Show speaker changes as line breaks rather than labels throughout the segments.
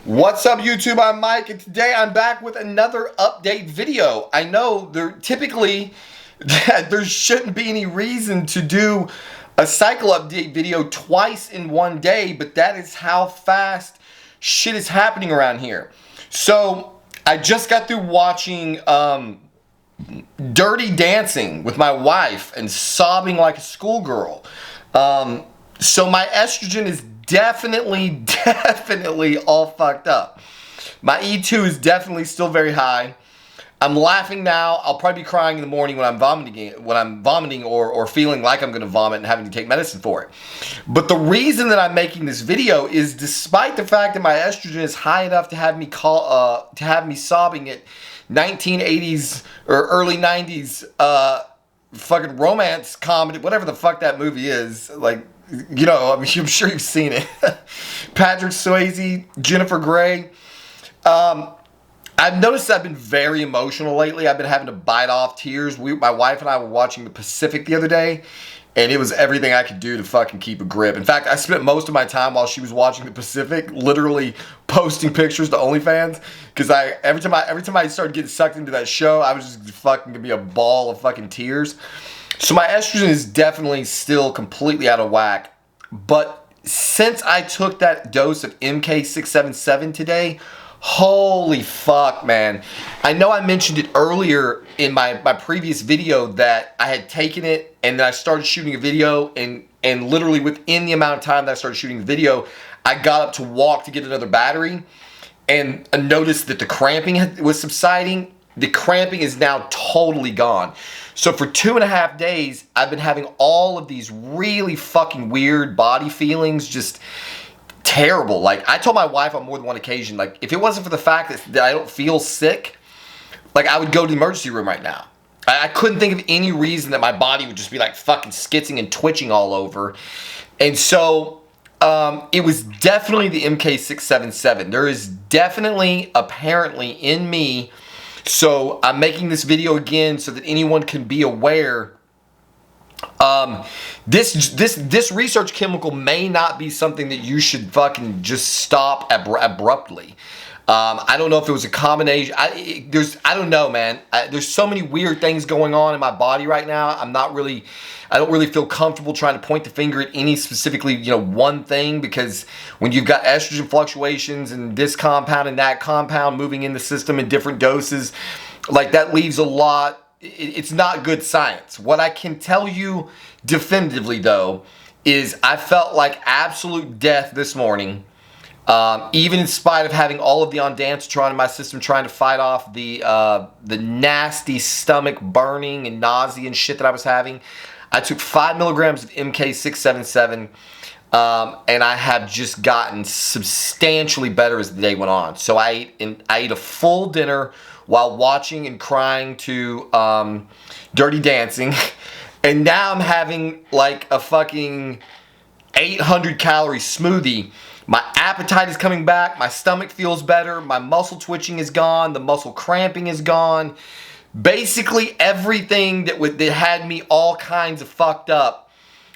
What's up, YouTube? I'm Mike, and today I'm back with another update video. I know there shouldn't be any reason to do a cycle update video twice in one day, but that is how fast shit is happening around here. So I just got through watching Dirty Dancing with my wife and sobbing like a schoolgirl. So my estrogen is definitely all fucked up. My E2 is definitely still very high. I'm laughing now. I'll probably be crying in the morning when I'm vomiting or feeling like I'm going to vomit and having to take medicine for it. But the reason that I'm making this video is, despite the fact that my estrogen is high enough to have me sobbing at 1980s or early 90s fucking romance comedy, whatever the fuck that movie is, like, you know, I'm sure you've seen it. Patrick Swayze, Jennifer Grey. I've noticed I've been very emotional lately. I've been having to bite off tears. My wife and I were watching The Pacific the other day, and it was everything I could do to fucking keep a grip. In fact, I spent most of my time while she was watching The Pacific literally posting pictures to OnlyFans, because every time I started getting sucked into that show, I was just fucking gonna be a ball of fucking tears. So my estrogen is definitely still completely out of whack. But since I took that dose of MK677 today, holy fuck, man. I know I mentioned it earlier in my previous video that I had taken it and then I started shooting a video, and literally within the amount of time that I started shooting the video, I got up to walk to get another battery, and I noticed that the cramping was subsiding. The cramping is now totally gone. So for 2.5 days, I've been having all of these really fucking weird body feelings, just terrible. Like, I told my wife on more than one occasion, like, if it wasn't for the fact that I don't feel sick, like, I would go to the emergency room right now. I couldn't think of any reason that my body would just be like fucking skitzing and twitching all over. And so it was definitely the MK677. There is definitely, apparently, in me. So I'm making this video again so that anyone can be aware. This research chemical may not be something that you should fucking just stop abruptly. I don't know if it was a combination. I don't know, man. There's so many weird things going on in my body right now. I don't really feel comfortable trying to point the finger at any specifically, one thing, because when you've got estrogen fluctuations and this compound and that compound moving in the system in different doses, like, that leaves a lot. It's not good science. What I can tell you definitively, though, is I felt like absolute death this morning. Even in spite of having all of the ondansetron in my system, trying to fight off the nasty stomach burning and nausea and shit that I was having, I took 5 milligrams of MK677, and I have just gotten substantially better as the day went on. So I ate a full dinner while watching and crying to Dirty Dancing, and now I'm having like a fucking 800 calorie smoothie. My appetite is coming back. My stomach feels better. My muscle twitching is gone. The muscle cramping is gone. Basically, everything that had me all kinds of fucked up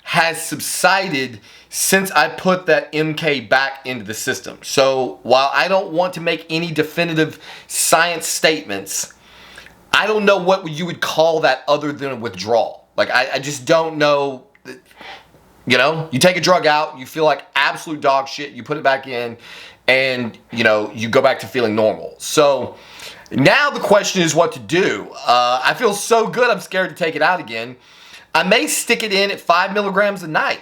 has subsided since I put that MK back into the system. So while I don't want to make any definitive science statements, I don't know what you would call that other than a withdrawal. Like, I just don't know. You take a drug out, you feel like absolute dog shit, you put it back in, and, you go back to feeling normal. So now the question is what to do. I feel so good, I'm scared to take it out again. I may stick it in at 5 milligrams a night.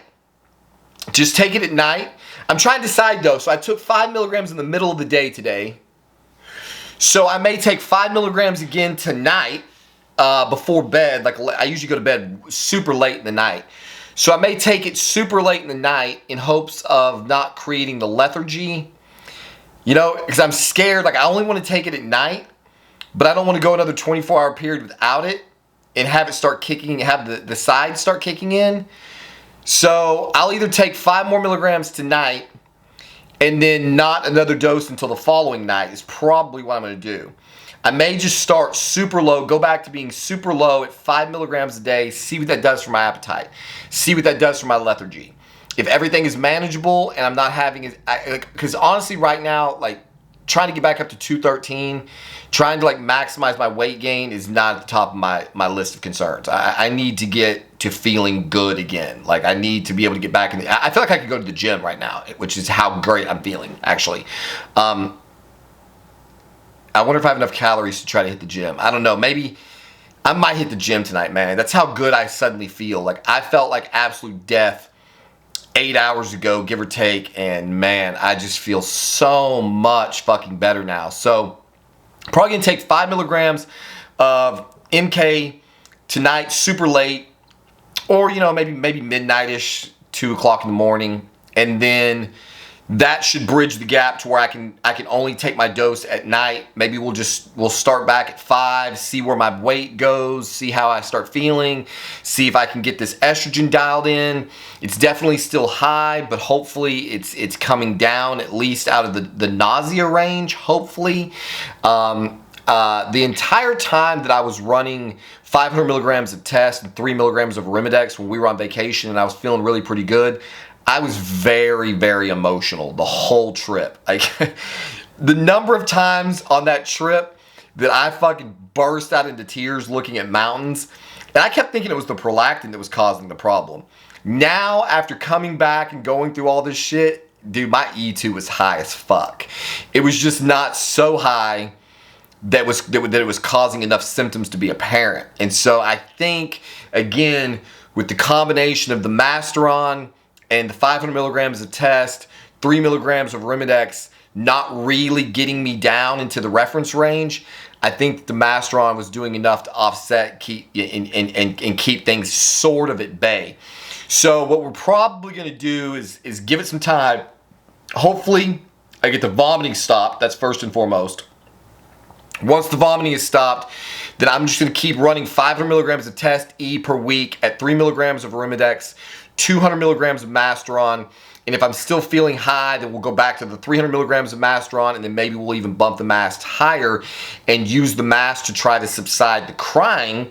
Just take it at night. I'm trying to decide, though. So I took 5 milligrams in the middle of the day today. So I may take 5 milligrams again tonight before bed. Like, I usually go to bed super late in the night. So I may take it super late in the night in hopes of not creating the lethargy. Because I'm scared. Like, I only want to take it at night, but I don't want to go another 24-hour period without it and have it start kicking, have the sides start kicking in. So I'll either take 5 more milligrams tonight and then not another dose until the following night is probably what I'm going to do. I may just start super low, go back to being super low at 5 milligrams a day, see what that does for my appetite, see what that does for my lethargy. If everything is manageable and I'm not having, because honestly right now, like, trying to get back up to 213, trying to like maximize my weight gain is not at the top of my list of concerns. I need to get to feeling good again. Like I need to be able to get back in the, I feel like I could go to the gym right now, which is how great I'm feeling actually. I wonder if I have enough calories to try to hit the gym. I don't know, maybe I might hit the gym tonight, man. That's how good I suddenly feel. Like I felt like absolute death 8 hours ago, give or take, and man, I just feel so much fucking better now. So probably gonna take 5 milligrams of MK tonight, super late, or you know, maybe midnight-ish, 2 o'clock in the morning, and then that should bridge the gap to where I can only take my dose at night. Maybe we'll start back at 5, see where my weight goes, see how I start feeling, see if I can get this estrogen dialed in. It's definitely still high, but hopefully it's coming down at least out of the nausea range, hopefully. The entire time that I was running 500 milligrams of test and 3 milligrams of Arimidex when we were on vacation and I was feeling really pretty good, I was very, very emotional the whole trip. Like the number of times on that trip that I fucking burst out into tears looking at mountains, and I kept thinking it was the prolactin that was causing the problem. Now, after coming back and going through all this shit, dude, my E2 was high as fuck. It was just not so high that it was causing enough symptoms to be apparent. And so I think, again, with the combination of the Masteron and the 500 milligrams of test, 3 milligrams of Arimidex, not really getting me down into the reference range, I think the Masteron was doing enough to offset, keep things sort of at bay. So what we're probably going to do is give it some time. Hopefully, I get the vomiting stopped. That's first and foremost. Once the vomiting is stopped, then I'm just going to keep running 500 milligrams of test E per week at 3 milligrams of Arimidex, 200 milligrams of Masteron, and if I'm still feeling high, then we'll go back to the 300 milligrams of Masteron, and then maybe we'll even bump the mast higher and use the mast to try to subside the crying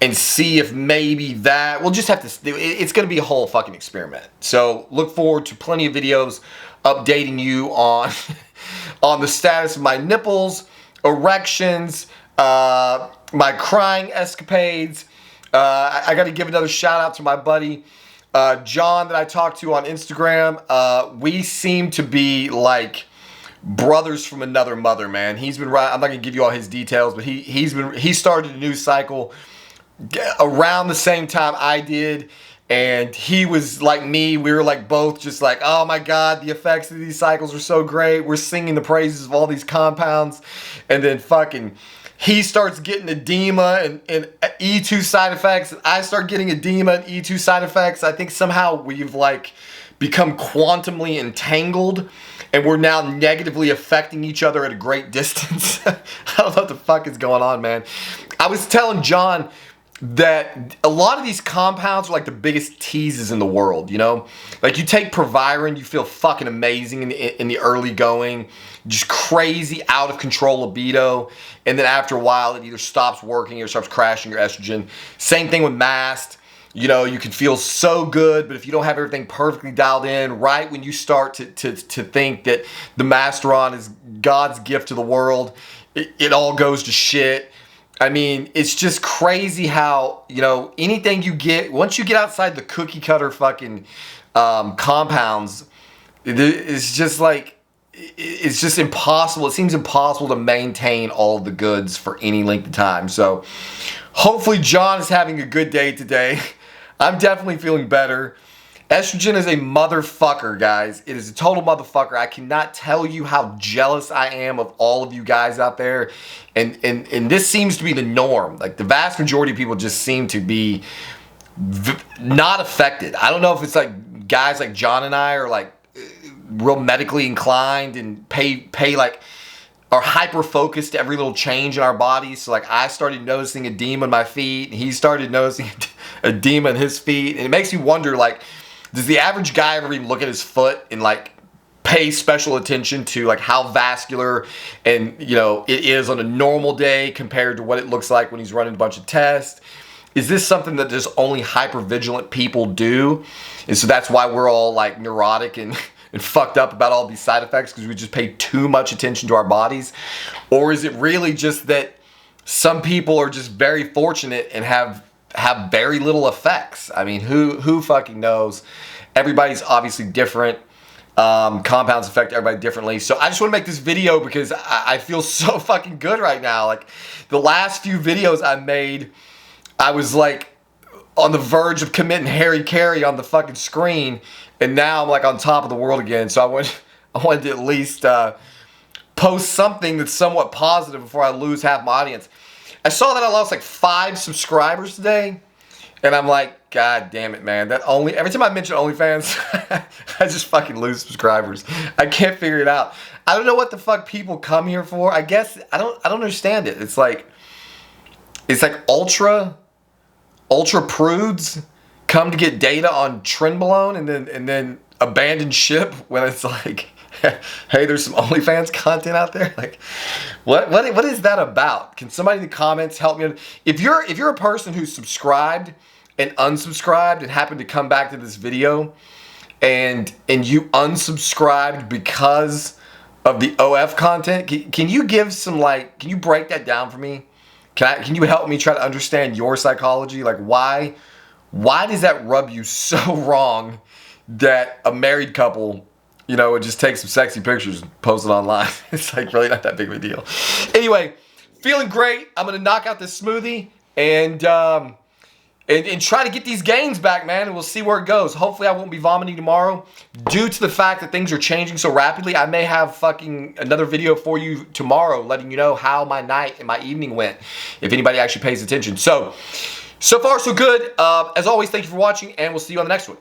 and see if maybe that, we'll just have to, it's going to be a whole fucking experiment. So look forward to plenty of videos updating you on, on the status of my nipples, erections, my crying escapades. I got to give another shout out to my buddy, John, that I talked to on Instagram. We seem to be like brothers from another mother, man. He's been right. I'm not gonna give you all his details, but he started a news cycle around the same time I did, and he was like me. We were like both just like, oh my God, the effects of these cycles are so great. We're singing the praises of all these compounds, and then fucking he starts getting edema and E2 side effects, and I start getting edema and E2 side effects. I think somehow we've like become quantumly entangled, and we're now negatively affecting each other at a great distance. I don't know what the fuck is going on, man. I was telling John that a lot of these compounds are like the biggest teases in the world, you know? Like you take Proviron, you feel fucking amazing in the early going, just crazy out of control libido, and then after a while it either stops working or starts crashing your estrogen. Same thing with Mast. You know, you can feel so good, but if you don't have everything perfectly dialed in, right when you start to think that the Masteron is God's gift to the world, it all goes to shit. I mean, it's just crazy how, you know, anything you get, once you get outside the cookie cutter fucking compounds, it's just like, it's just impossible. It seems impossible to maintain all of the goods for any length of time. So hopefully John is having a good day today. I'm definitely feeling better. Estrogen is a motherfucker, guys. It is a total motherfucker. I cannot tell you how jealous I am of all of you guys out there. And this seems to be the norm. Like the vast majority of people just seem to be not affected. I don't know if it's like guys like John and I are like real medically inclined and pay like are hyper focused to every little change in our bodies. So like I started noticing edema in my feet, and he started noticing edema in his feet, and it makes me wonder, like, does the average guy ever even look at his foot and like pay special attention to like how vascular and, you know, it is on a normal day compared to what it looks like when he's running a bunch of tests? Is this something that just only hypervigilant people do? And so that's why we're all like neurotic and and fucked up about all these side effects because we just pay too much attention to our bodies? Or is it really just that some people are just very fortunate and have very little effects? I mean, who fucking knows? Everybody's obviously different. Compounds affect everybody differently. So I just want to make this video because I feel so fucking good right now. Like, the last few videos I made, I was like on the verge of committing Harry Carey on the fucking screen, and now I'm like on top of the world again. So I wanted to at least post something that's somewhat positive before I lose half my audience. I saw that I lost like 5 subscribers today, and I'm like, God damn it, man. Every time I mention OnlyFans, I just fucking lose subscribers. I can't figure it out. I don't know what the fuck people come here for. I guess I don't understand it. It's like ultra prudes come to get data on Trenbolone and then abandon ship when it's like, hey, there's some OnlyFans content out there. Like, what is that about? Can somebody in the comments help me? If you're a person who's subscribed and unsubscribed and happened to come back to this video and you unsubscribed because of the OF content, can you give some, like, can you break that down for me? Can you help me try to understand your psychology? Like, why does that rub you so wrong that a married couple, you know, would just take some sexy pictures and post it online? It's like really not that big of a deal. Anyway, feeling great. I'm gonna knock out this smoothie and try to get these gains back, man, and we'll see where it goes. Hopefully I won't be vomiting tomorrow. Due to the fact that things are changing so rapidly, I may have fucking another video for you tomorrow letting you know how my night and my evening went, if anybody actually pays attention. So far so good. As always, thank you for watching, and we'll see you on the next one.